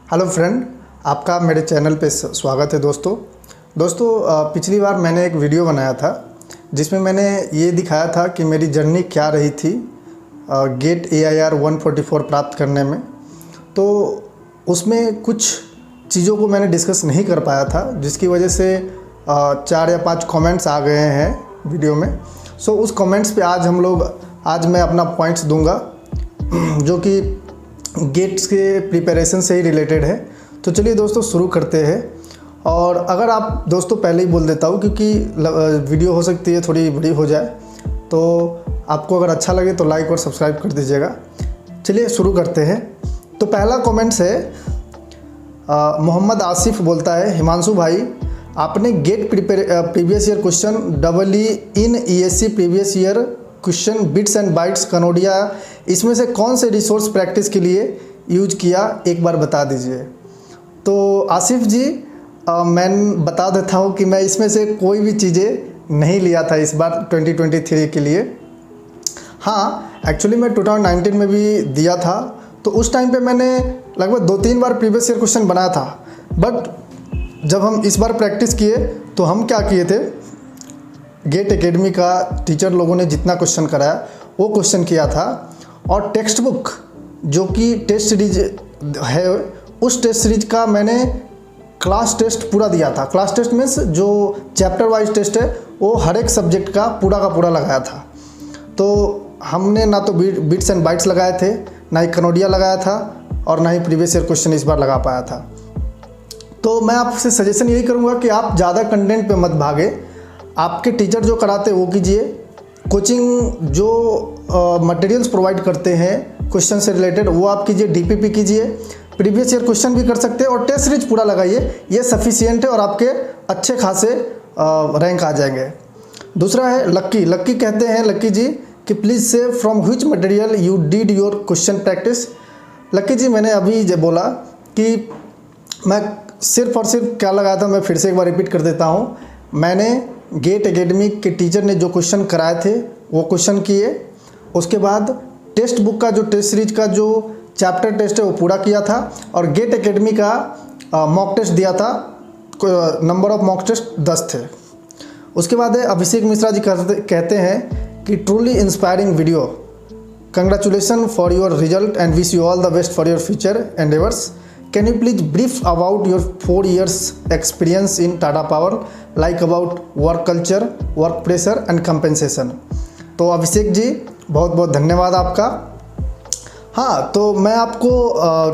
Hello friend, आपका मेरे channel पे स्वागत है। दोस्तों पिछली बार मैंने एक वीडियो बनाया था जिसमें मैंने ये दिखाया था कि मेरी जर्नी क्या रही थी गेट AIR 144 प्राप्त करने में। तो उसमें कुछ चीज़ों को मैंने डिस्कस नहीं कर पाया था, जिसकी वजह से 4 या 5 कमेंट्स आ गए हैं वीडियो में। सो उस कमेंट्स पे आज मैं अपना पॉइंट्स दूंगा जो कि गेट्स के प्रिपरेशन से ही रिलेटेड है। तो चलिए दोस्तों शुरू करते हैं। और अगर आप दोस्तों पहले ही बोल देता हूँ क्योंकि वीडियो हो सकती है थोड़ी बड़ी हो जाए, तो आपको अगर अच्छा लगे तो लाइक और सब्सक्राइब कर दीजिएगा। चलिए शुरू करते हैं। तो पहला कमेंट्स है मोहम्मद आसिफ बोलता है, हिमांशु भाई आपने GATE previous year question EE in ESC previous year question bits and bytes Kanodia, इसमें से कौन से रिसोर्स प्रैक्टिस के लिए यूज किया, एक बार बता दीजिए। तो आसिफ जी मैं बता देता हूँ कि मैं इसमें से कोई भी चीज़ें नहीं लिया था इस बार 2023 के लिए। हाँ, एक्चुअली मैं 2019 में भी दिया था, तो उस टाइम पे मैंने लगभग 2-3 बार प्रीवियस ईयर क्वेश्चन बनाया था। बट जब हम इस बार प्रैक्टिस किए तो हम क्या किए थे, गेट एकेडमी का टीचर लोगों ने जितना क्वेश्चन कराया वो क्वेश्चन किया था, और टेक्स्ट बुक जो कि टेस्ट सीरीज है उस टेस्ट सीरीज का मैंने क्लास टेस्ट पूरा दिया था। क्लास टेस्ट मीन्स जो चैप्टर वाइज टेस्ट है वो हर एक सब्जेक्ट का पूरा लगाया था। तो हमने ना तो बिट्स एंड बाइट्स लगाए थे, ना ही कनोडिया लगाया था, और ना ही प्रीवियस ईयर क्वेश्चन इस बार लगा पाया था। तो मैं आपसे सजेशन यही करूँगा कि आप ज़्यादा कंटेंट पे मत भागे, आपके टीचर जो कराते वो कीजिए। कोचिंग जो मटेरियल्स प्रोवाइड करते हैं क्वेश्चन से रिलेटेड वो आप कीजिए, DPP कीजिए, प्रीवियस ईयर क्वेश्चन भी कर सकते हैं, और टेस्ट सीरीज पूरा लगाइए। ये सफिशिएंट है और आपके अच्छे खासे रैंक आ जाएंगे। दूसरा है लक्की कहते हैं, लक्की जी कि please say from which material you did your question practice. Lucky ji मैंने अभी जो बोला कि मैं सिर्फ और सिर्फ क्या लगाया था, मैं फिर से एक बार रिपीट कर देता हूँ। मैंने गेट एकेडमी के टीचर ने जो क्वेश्चन कराए थे वो क्वेश्चन किए, उसके बाद टेक्स्ट बुक का जो टेस्ट सीरीज का जो चैप्टर टेस्ट है वो पूरा किया था, और गेट एकेडमी का मॉक टेस्ट दिया था। नंबर ऑफ मॉक टेस्ट 10 थे। उसके बाद है अभिषेक मिश्रा जी कहते हैं कि truly inspiring video, congratulation for your result and wish you all the best for your future endeavours. Can you please brief about your 4 years experience in Tata Power, like about work culture, work pressure and compensation। तो अभिषेक जी बहुत बहुत धन्यवाद आपका। हाँ, तो मैं आपको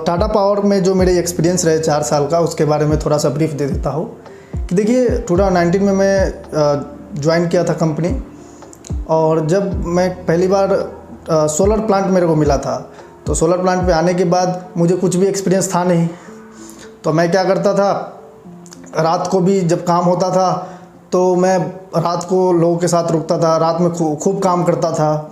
Tata power में जो मेरे एक्सपीरियंस रहे 4 साल का उसके बारे में थोड़ा सा ब्रीफ दे देता हूँ। कि देखिए 2019 में मैं ज्वाइन किया था कंपनी, और जब मैं पहली बार सोलर प्लांट मेरे को मिला था, तो सोलर प्लांट पे आने के बाद मुझे कुछ भी एक्सपीरियंस था नहीं। तो मैं क्या करता था, रात को भी जब काम होता था तो मैं रात को लोगों के साथ रुकता था, रात में खूब काम करता था।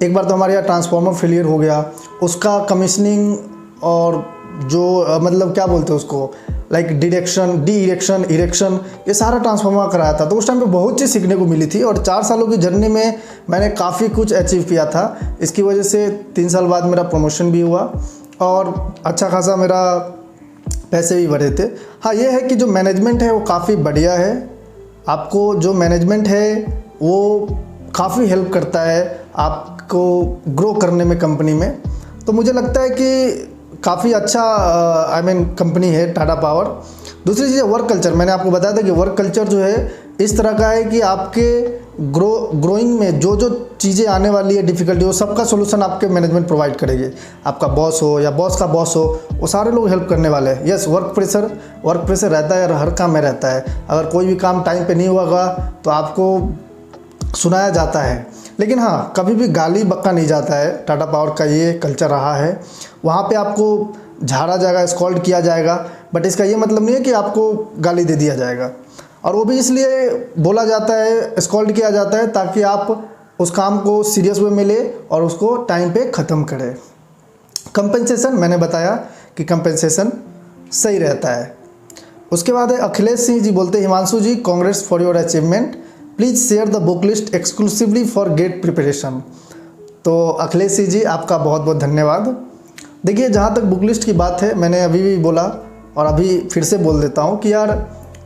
एक बार तो हमारे यहाँ ट्रांसफार्मर फेलियर हो गया, उसका कमीशनिंग और जो मतलब क्या बोलते हैं उसको, लाइक इरेक्शन ये सारा ट्रांसफार्मर कराया था। तो उस टाइम पे बहुत चीज़ सीखने को मिली थी, और 4 सालों की जर्नी में मैंने काफ़ी कुछ अचीव किया था। इसकी वजह से 3 साल बाद मेरा प्रमोशन भी हुआ और अच्छा खासा मेरा पैसे भी बढ़े थे। हाँ, ये है कि जो मैनेजमेंट है वो काफ़ी बढ़िया है। आपको जो मैनेजमेंट है वो काफ़ी हेल्प करता है आपको ग्रो करने में कंपनी में। तो मुझे लगता है कि काफ़ी अच्छा कंपनी है टाटा पावर। दूसरी चीज़ है वर्क कल्चर। मैंने आपको बताया था कि वर्क कल्चर जो है इस तरह का है कि आपके ग्रोइंग में जो जो चीज़ें आने वाली है डिफ़िकल्टी, वो सबका सोल्यूशन आपके मैनेजमेंट प्रोवाइड करेगी। आपका बॉस हो या बॉस का बॉस हो, वो सारे लोग हेल्प करने वाले हैं। यस, वर्क प्रेशर रहता है, हर काम में रहता है। अगर कोई भी काम टाइम पे नहीं होगा तो आपको सुनाया जाता है, लेकिन हाँ कभी भी गाली बक्का नहीं जाता है। टाटा पावर का ये कल्चर रहा है। वहाँ पे आपको झाड़ा जाएगा, स्कॉल्ड किया जाएगा, बट इसका ये मतलब नहीं है कि आपको गाली दे दिया जाएगा। और वो भी इसलिए बोला जाता है, स्कॉल्ड किया जाता है, ताकि आप उस काम को सीरियस वे में ले और उसको टाइम पे ख़त्म करें। कंपेंसेशन मैंने बताया कि कंपेंसेशन सही रहता है। उसके बाद है अखिलेश सिंह जी बोलते हैं, Himanshu ji congrats for your achievement, please share the book list exclusively for GATE preparation. तो अखिलेश सिंह जी आपका बहुत बहुत धन्यवाद। देखिए, जहाँ तक बुक लिस्ट की बात है, मैंने अभी भी बोला और अभी फिर से बोल देता हूँ कि यार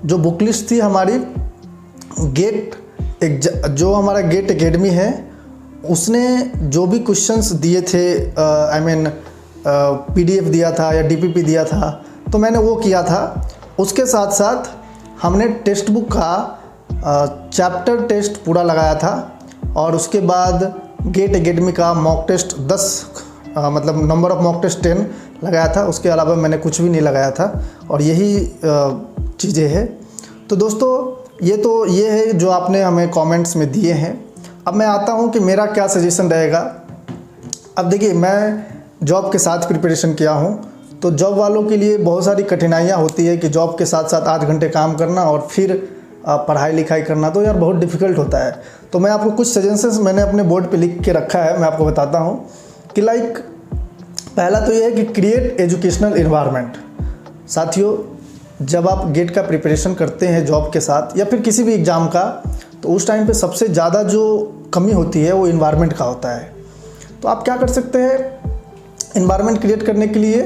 जो बुक लिस्ट थी हमारी जो हमारा गेट एकेडमी है उसने जो भी क्वेश्चंस दिए थे, पीडीएफ दिया था या डीपीपी दिया था, तो मैंने वो किया था। उसके साथ साथ हमने टेक्स्ट बुक का चैप्टर टेस्ट पूरा लगाया था और उसके बाद गेट एकेडमी का मॉक टेस्ट 10 मतलब नंबर ऑफ़ मॉक टेस्ट 10 लगाया था। उसके अलावा मैंने कुछ भी नहीं लगाया था और यही चीज़ें हैं। तो दोस्तों ये है जो आपने हमें कमेंट्स में दिए हैं। अब मैं आता हूँ कि मेरा क्या सजेशन रहेगा। अब देखिए, मैं जॉब के साथ प्रिपरेशन किया हूँ, तो जॉब वालों के लिए बहुत सारी कठिनाइयाँ होती है कि जॉब के साथ साथ 8 घंटे काम करना और फिर पढ़ाई लिखाई करना, तो यार बहुत डिफ़िकल्ट होता है। तो मैं आपको कुछ सजेशंस मैंने अपने बोर्ड पे लिख के रखा है, मैं आपको बताता हूँ कि लाइक पहला तो ये है कि क्रिएट एजुकेशनल इन्वायरमेंट। साथियों, जब आप गेट का प्रिपरेशन करते हैं जॉब के साथ या फिर किसी भी एग्ज़ाम का, तो उस टाइम पे सबसे ज़्यादा जो कमी होती है वो इन्वायरमेंट का होता है। तो आप क्या कर सकते हैं, इन्वायरमेंट क्रिएट करने के लिए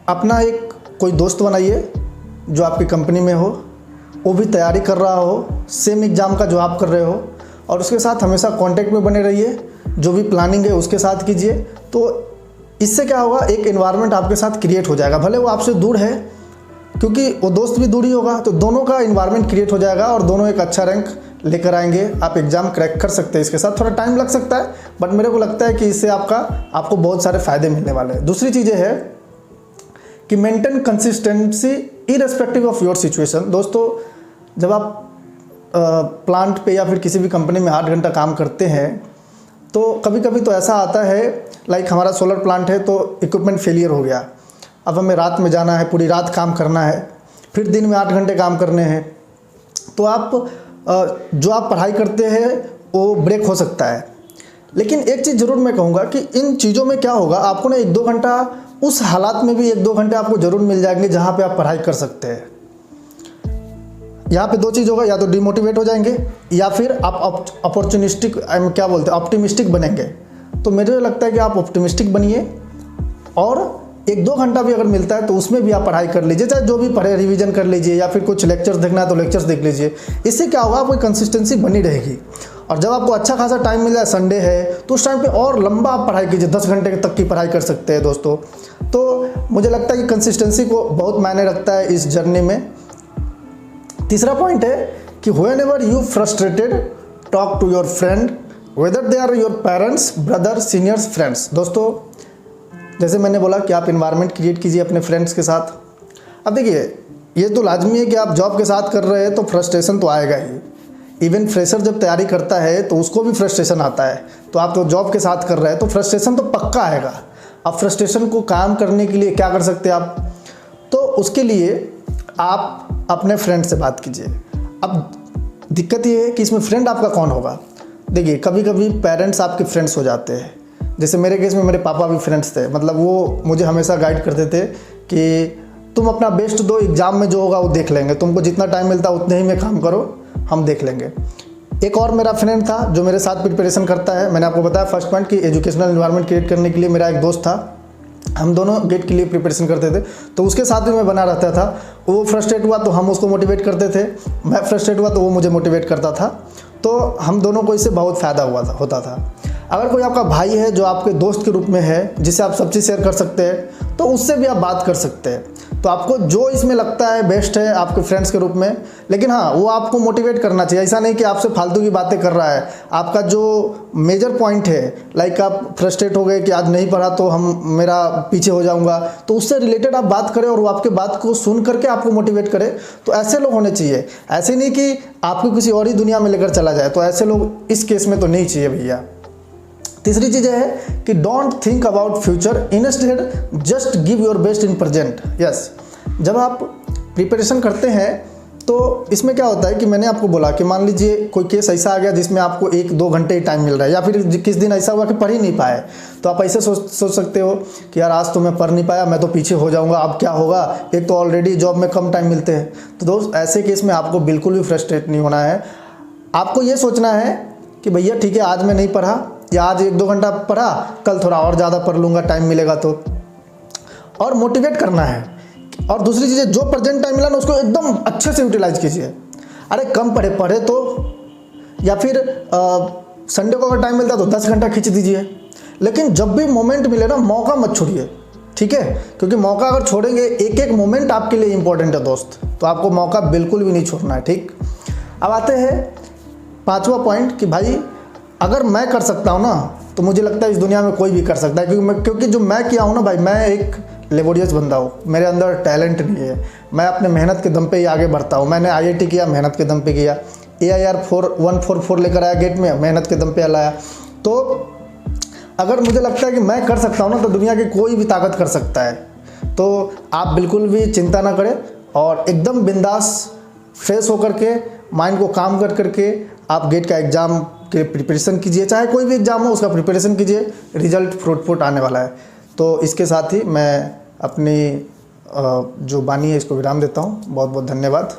अपना एक कोई दोस्त बनाइए जो आपकी कंपनी में हो, वो भी तैयारी कर रहा हो सेम एग्ज़ाम का जो आप कर रहे हो, और उसके साथ हमेशा कांटेक्ट में बने रहिए। जो भी प्लानिंग है उसके साथ कीजिए। तो इससे क्या होगा, एक एनवायरनमेंट आपके साथ क्रिएट हो जाएगा। भले वो आपसे दूर है, क्योंकि वो दोस्त भी दूर ही होगा, तो दोनों का एनवायरनमेंट क्रिएट हो जाएगा और दोनों एक अच्छा रैंक लेकर आएंगे। आप एग्ज़ाम क्रैक कर सकते हैं। इसके साथ थोड़ा टाइम लग सकता है, बट मेरे को लगता है कि इससे आपको बहुत सारे फ़ायदे मिलने वाले हैं। दूसरी चीज़ें है कि maintain consistency irrespective of your situation. दोस्तों, जब आप प्लांट पे या फिर किसी भी कंपनी में 8 घंटा काम करते हैं, तो कभी कभी तो ऐसा आता है, लाइक हमारा सोलर प्लांट है तो इक्विपमेंट फेलियर हो गया। अब हमें रात में जाना है, पूरी रात काम करना है, फिर दिन में 8 घंटे काम करने हैं। तो जो आप पढ़ाई करते हैं वो ब्रेक हो सकता है। लेकिन एक चीज़ ज़रूर मैं कहूँगा कि इन चीज़ों में क्या होगा, आपको ना 1-2 घंटा उस हालात में भी 1-2 घंटे आपको ज़रूर मिल जाएंगे जहाँ पे आप पढ़ाई कर सकते हैं। यहाँ पे 2 चीज़ होगा, या तो डिमोटिवेट हो जाएंगे या फिर आप अपॉर्चुनिस्टिक क्या बोलते हैं ऑप्टिमिस्टिक बनेंगे। तो मुझे लगता है कि आप ऑप्टिमिस्टिक बनिए और 1-2 घंटा भी अगर मिलता है तो उसमें भी आप पढ़ाई कर लीजिए, चाहे जो भी पढ़े रिवीजन कर लीजिए या फिर कुछ लेक्चर्स देखना है तो लेक्चर्स देख लीजिए। इससे क्या होगा, आपको कंसिस्टेंसी बनी रहेगी। और जब आपको अच्छा खासा टाइम मिल जाए, संडे है, तो उस टाइम पे और लंबा आप पढ़ाई कीजिए, 10 घंटे तक की पढ़ाई कर सकते हैं दोस्तों। तो मुझे लगता है कि कंसिस्टेंसी को बहुत मायने रखता है इस जर्नी में। तीसरा पॉइंट है कि whenever you frustrated talk to your friend, whether they are your parents, brother, seniors, friends. दोस्तों, जैसे मैंने बोला कि आप इन्वायरमेंट क्रिएट कीजिए अपने फ्रेंड्स के साथ। अब देखिए, ये तो लाजमी है कि आप जॉब के साथ कर रहे हैं तो फ्रस्ट्रेशन तो आएगा ही। इवन फ्रेशर जब तैयारी करता है तो उसको भी फ्रस्ट्रेशन आता है। तो आप तो जॉब के साथ कर रहे हैं तो फ्रस्ट्रेशन तो पक्का आएगा। अब फ्रस्ट्रेशन को काम करने के लिए क्या कर सकते हैं आप, तो उसके लिए आप अपने फ्रेंड से बात कीजिए। अब दिक्कत ये है कि इसमें फ्रेंड आपका कौन होगा। देखिए, कभी कभी पेरेंट्स आपके फ्रेंड्स हो जाते हैं। जैसे मेरे केस में मेरे पापा भी फ्रेंड्स थे, मतलब वो मुझे हमेशा गाइड करते थे कि तुम अपना बेस्ट दो, एग्ज़ाम में जो होगा वो देख लेंगे, तुमको जितना टाइम मिलता है उतने ही में काम करो, हम देख लेंगे। एक और मेरा फ्रेंड था जो मेरे साथ प्रिपरेशन करता है। मैंने आपको बताया फर्स्ट पॉइंट कि एजुकेशनल एनवायरनमेंट क्रिएट करने के लिए मेरा एक दोस्त था, हम दोनों गेट के लिए प्रिपरेशन करते थे। तो उसके साथ भी मैं बना रहता था। वो फ्रस्ट्रेट हुआ तो हम उसको मोटिवेट करते थे, मैं फ्रस्ट्रेट हुआ तो वो मुझे मोटिवेट करता था। तो हम दोनों को इससे बहुत फ़ायदा होता था। अगर कोई आपका भाई है जो आपके दोस्त के रूप में है, जिससे आप सब चीज़ शेयर कर सकते हैं, तो उससे भी आप बात कर सकते हैं। तो आपको जो इसमें लगता है बेस्ट है आपके फ्रेंड्स के रूप में, लेकिन हाँ, वो आपको मोटिवेट करना चाहिए। ऐसा नहीं कि आपसे फालतू की बातें कर रहा है। आपका जो मेजर पॉइंट है, लाइक आप फ्रस्ट्रेट हो गए कि आज नहीं पढ़ा तो मेरा पीछे हो जाऊंगा, तो उससे रिलेटेड आप बात करें और वो आपके बात को सुन करके आपको मोटिवेट करे। तो ऐसे लोग होने चाहिए, ऐसे नहीं कि आपको किसी और ही दुनिया में लेकर चला जाए। तो ऐसे लोग इस केस में तो नहीं चाहिए भैया। तीसरी चीज़ है कि don't think about future, instead just give your best in present. Yes, जब आप प्रिपरेशन करते हैं तो इसमें क्या होता है कि मैंने आपको बोला कि मान लीजिए कोई केस ऐसा आ गया जिसमें आपको 1-2 घंटे ही टाइम मिल रहा है, या फिर किस दिन ऐसा हुआ कि पढ़ ही नहीं पाए, तो आप ऐसे सोच सकते हो कि यार आज तो मैं पढ़ नहीं पाया, मैं तो पीछे हो जाऊंगा, अब क्या होगा, एक तो ऑलरेडी जॉब में कम टाइम मिलते हैं। तो दोस्त, ऐसे केस में आपको बिल्कुल भी फ्रस्ट्रेट नहीं होना है। आपको ये सोचना है कि भैया ठीक है, आज मैं नहीं पढ़ा, या आज 1-2 घंटा पढ़ा, कल थोड़ा और ज़्यादा पढ़ लूँगा टाइम मिलेगा तो। और मोटिवेट करना है। और दूसरी चीज़, जो प्रेजेंट टाइम मिला ना उसको एकदम अच्छे से यूटिलाइज कीजिए। अरे कम पढ़े तो, या फिर संडे को अगर टाइम मिलता है तो 10 घंटा खींच दीजिए। लेकिन जब भी मोमेंट मिले ना, मौका मत छोड़िए, ठीक है? क्योंकि मौका अगर छोड़ेंगे, एक एक मोमेंट आपके लिए इंपॉर्टेंट है दोस्त, तो आपको मौका बिल्कुल भी नहीं छोड़ना है, ठीक? अब आते हैं 5वां पॉइंट कि भाई अगर मैं कर सकता हूँ ना, तो मुझे लगता है इस दुनिया में कोई भी कर सकता है। क्योंकि जो मैं किया हूँ ना भाई, मैं एक लेबोरियस बंदा हूँ, मेरे अंदर टैलेंट नहीं है। मैं अपने मेहनत के दम पे ही आगे बढ़ता हूँ। मैंने IIT किया, मेहनत के दम पे किया। AIR 144 लेकर आया गेट में, मेहनत के दम पे लाया। तो अगर मुझे लगता है कि मैं कर सकता हूँ ना, तो दुनिया की कोई भी ताकत कर सकता है। तो आप बिल्कुल भी चिंता ना करें और एकदम बिंदास फ्रेश होकर के, माइंड को काम करके आप गेट का एग्ज़ाम के प्रिपरेशन कीजिए। चाहे कोई भी एग्ज़ाम हो, उसका प्रिपरेशन कीजिए, रिजल्ट फ्रूटफुट आने वाला है। तो इसके साथ ही मैं अपनी जो बानी है इसको विराम देता हूँ। बहुत बहुत धन्यवाद।